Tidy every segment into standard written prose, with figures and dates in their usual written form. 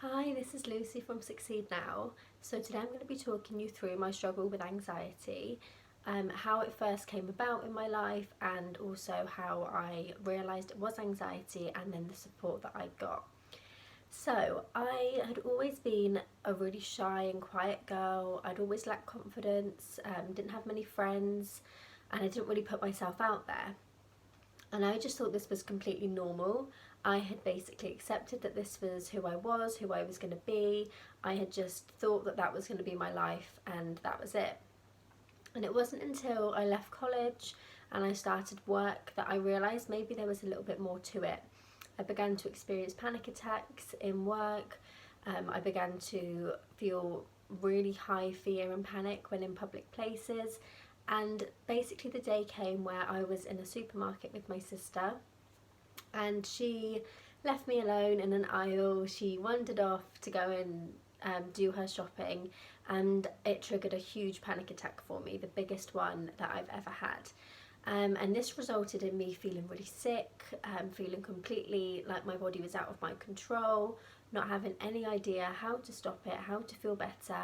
Hi, this is Lucy from Succeed Now. So today I'm going to be talking you through my struggle with anxiety, how it first came about in my life, and also how I realised it was anxiety and then the support that I got. So I had always been a really shy and quiet girl. I'd always lacked confidence, didn't have many friends, and I didn't really put myself out there. And I just thought this was completely normal. I had basically accepted that this was who I was going to be. I had just thought that that was going to be my life and that was it. And it wasn't until I left college and I started work that I realised maybe there was a little bit more to it. I began to experience panic attacks in work. I began to feel really high fear and panic when in public places. And basically the day came where I was in a supermarket with my sister and she left me alone in an aisle. She wandered off to go and do her shopping, and it triggered a huge panic attack for me, the biggest one that I've ever had. And this resulted in me feeling really sick, feeling completely like my body was out of my control, not having any idea how to stop it, how to feel better,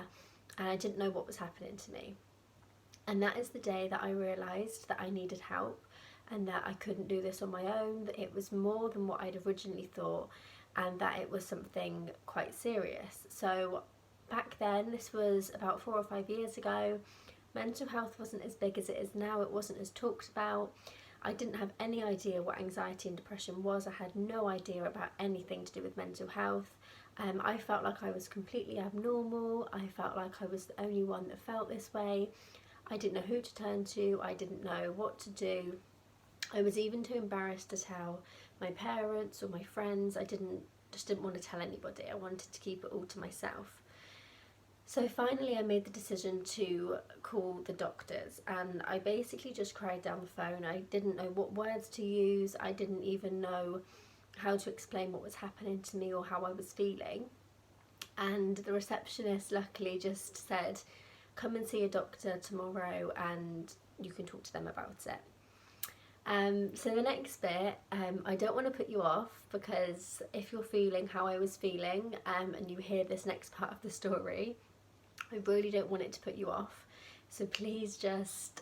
and I didn't know what was happening to me. And that is the day that I realised that I needed help and that I couldn't do this on my own, that it was more than what I'd originally thought and that it was something quite serious. So back then, this was about 4 or 5 years ago, mental health wasn't as big as it is now, it wasn't as talked about. I didn't have any idea what anxiety and depression was. I had no idea about anything to do with mental health. I felt like I was completely abnormal. I felt like I was the only one that felt this way. I didn't know who to turn to. I didn't know what to do. I was even too embarrassed to tell my parents or my friends. I just didn't want to tell anybody. I wanted to keep it all to myself. So finally I made the decision to call the doctors, and I basically just cried down the phone. I didn't know what words to use. I didn't even know how to explain what was happening to me or how I was feeling. And the receptionist luckily just said, come and see a doctor tomorrow and you can talk to them about it. So the next bit, I don't want to put you off, because if you're feeling how I was feeling and you hear this next part of the story, I really don't want it to put you off. So please just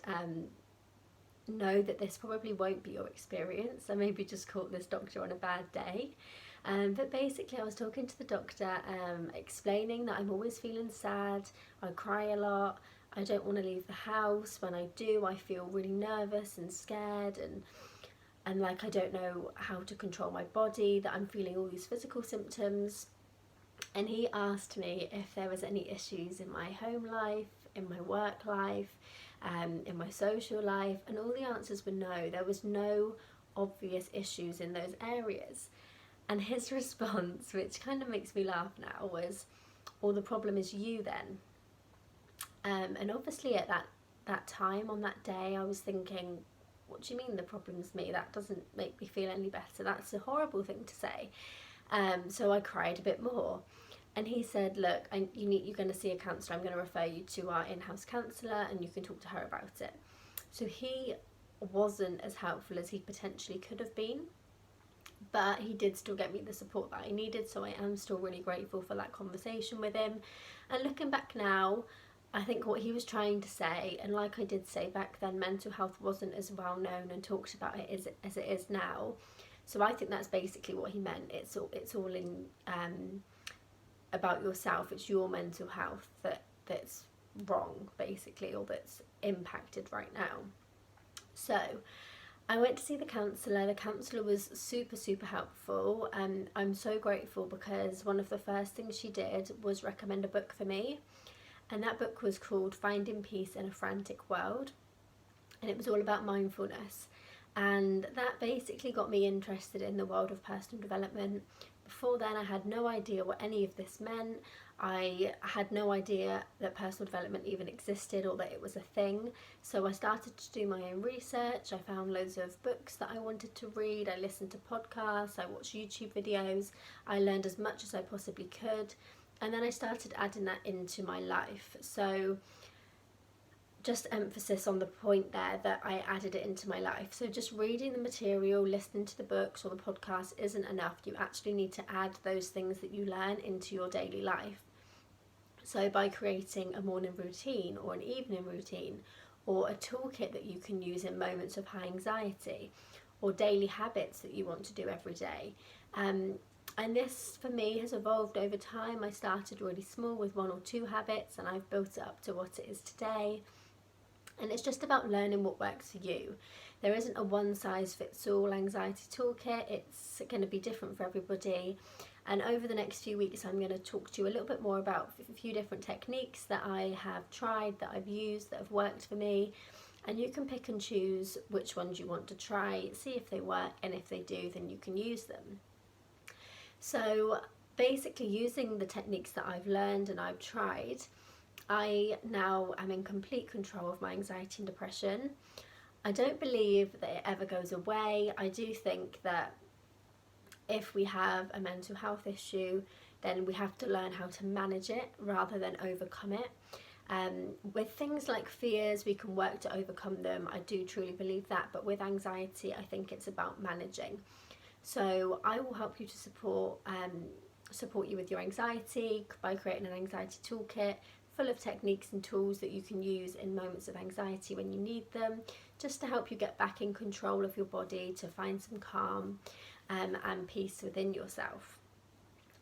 know that this probably won't be your experience. I maybe just caught this doctor on a bad day. But basically I was talking to the doctor, explaining that I'm always feeling sad, I cry a lot, I don't want to leave the house. When I do, I feel really nervous and scared and like I don't know how to control my body, that I'm feeling all these physical symptoms. And he asked me if there was any issues in my home life, in my work life, in my social life, and all the answers were no. There was no obvious issues in those areas. And his response, which kind of makes me laugh now, was, well, the problem is you then. And obviously at that time, on that day, I was thinking, what do you mean the problem's me? That doesn't make me feel any better. That's a horrible thing to say. So I cried a bit more. And he said, look, you're going to see a counsellor. I'm going to refer you to our in-house counsellor and you can talk to her about it. So he wasn't as helpful as he potentially could have been, but he did still get me the support that I needed. So I am still really grateful for that conversation with him. And looking back now, I think what he was trying to say, and like I did say back then, mental health wasn't as well known and talked about as it is now. So I think that's basically what he meant. It's all in about yourself. It's your mental health that's wrong, basically, or that's impacted right now. So I went to see the counsellor. The counsellor was super helpful, and I'm so grateful because one of the first things she did was recommend a book for me, and that book was called Finding Peace in a Frantic World, and it was all about mindfulness. And that basically got me interested in the world of personal development. Before then I had no idea what any of this meant. I had no idea that personal development even existed or that it was a thing. So I started to do my own research. I found loads of books that I wanted to read. I listened to podcasts, I watched YouTube videos. I learned as much as I possibly could. And then I started adding that into my life. So just emphasis on the point there that I added it into my life. So just reading the material, listening to the books or the podcast isn't enough. You actually need to add those things that you learn into your daily life. So by creating a morning routine or an evening routine, or a toolkit that you can use in moments of high anxiety, or daily habits that you want to do every day. And this for me has evolved over time. I started really small with 1 or 2 habits, and I've built it up to what it is today. And it's just about learning what works for you. There isn't a one size fits all anxiety toolkit. It's going to be different for everybody. And over the next few weeks, I'm going to talk to you a little bit more about a few different techniques that I have tried, that I've used, that have worked for me. And you can pick and choose which ones you want to try, see if they work, and if they do, then you can use them. So basically, using the techniques that I've learned and I've tried, I now am in complete control of my anxiety and depression. I don't believe that it ever goes away. I do think that if we have a mental health issue, then we have to learn how to manage it rather than overcome it. With things like fears, we can work to overcome them. I do truly believe that. But with anxiety, I think it's about managing. So I will help you to support you with your anxiety by creating an anxiety toolkit full of techniques and tools that you can use in moments of anxiety when you need them, just to help you get back in control of your body, to find some calm and peace within yourself.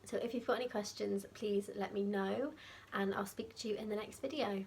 So if you've got any questions, please let me know, and I'll speak to you in the next video.